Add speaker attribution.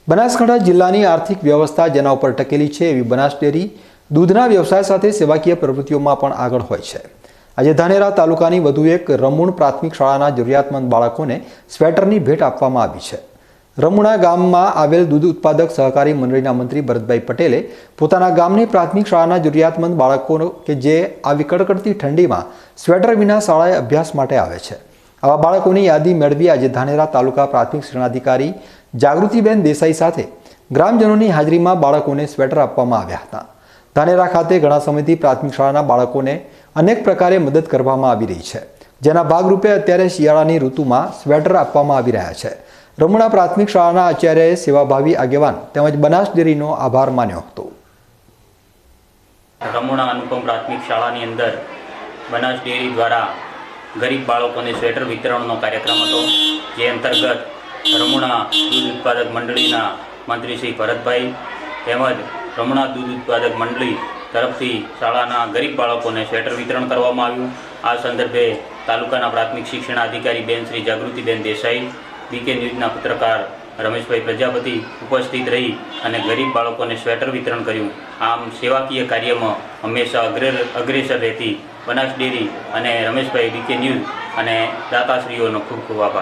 Speaker 1: બનાસકાંઠા જિલ્લાની આર્થિક વ્યવસ્થા જેના ઉપર ટકેલી છે એવી બનાસ ડેરી દૂધના વ્યવસાય સાથે સેવાકીય પ્રવૃત્તિઓમાં પણ આગળ હોય છે। આજે ધાનેરા તાલુકાની વધુ એક રમુણ પ્રાથમિક શાળાના જરૂરિયાતમંદ બાળકોને સ્વેટરની ભેટ આપવામાં આવી છે। રમુણા ગામમાં આવેલ દૂધ ઉત્પાદક સહકારી મંડળીના મંત્રી ભરતભાઈ પટેલે પોતાના ગામની પ્રાથમિક શાળાના જરૂરિયાતમંદ બાળકો કે જે આવી કડકડતી ઠંડીમાં સ્વેટર વિના શાળાએ અભ્યાસ માટે આવે છે, આવા બાળકોની યાદી મેળવી આજે ધાનેરા તાલુકા પ્રાથમિક શિક્ષણાધિકારી જાગૃતિબેન દેસાઈ સાથે ગ્રામજનોની હાજરીમાં બાળકોને સ્વેટર આપવામાં આવ્યા હતા। ધાનેરા ખાતે ઘણા સમયથી પ્રાથમિક શાળાના બાળકોને અનેક પ્રકારે મદદ કરવામાં આવી રહી છે, જેના ભાગરૂપે અત્યારે શિયાળાની ઋતુમાં સ્વેટર આપવામાં આવી રહ્યા છે। રમુણા પ્રાથમિક શાળાના આચાર્યએ સેવાભાવી આગેવાન તેમજ બનાસ ડેરીનો આભાર માન્યો હતો।
Speaker 2: રમુણા અનુપમ પ્રાથમિક શાળાની અંદર બનાસ ડેરી દ્વારા ગરીબ બાળકોને સ્વેટર વિતરણનો કાર્યક્રમ હતો, જે અંતર્ગત રમુણા દૂધ ઉત્પાદક મંડળીના મંત્રી શ્રી ભરતભાઈ તેમજ રમુણા દૂધ ઉત્પાદક મંડળી તરફથી શાળાના ગરીબ બાળકોને સ્વેટર વિતરણ કરવામાં આવ્યું। આ સંદર્ભે તાલુકાના પ્રાથમિક શિક્ષણાધિકારી બેન શ્રી જાગૃતિબેન દેસાઈ, બીકે ન્યૂઝના પત્રકાર રમેશભાઈ પ્રજાપતિ ઉપસ્થિત રહી અને ગરીબ બાળકોને સ્વેટર વિતરણ કર્યું। આમ સેવાકીય કાર્યમાં હંમેશા અગ્રેસર રહેતી બનાસ ડેરી અને રમેશભાઈ બીકે ન્યૂઝ અને દાતાશ્રીઓનો ખૂબ ખૂબ આભાર।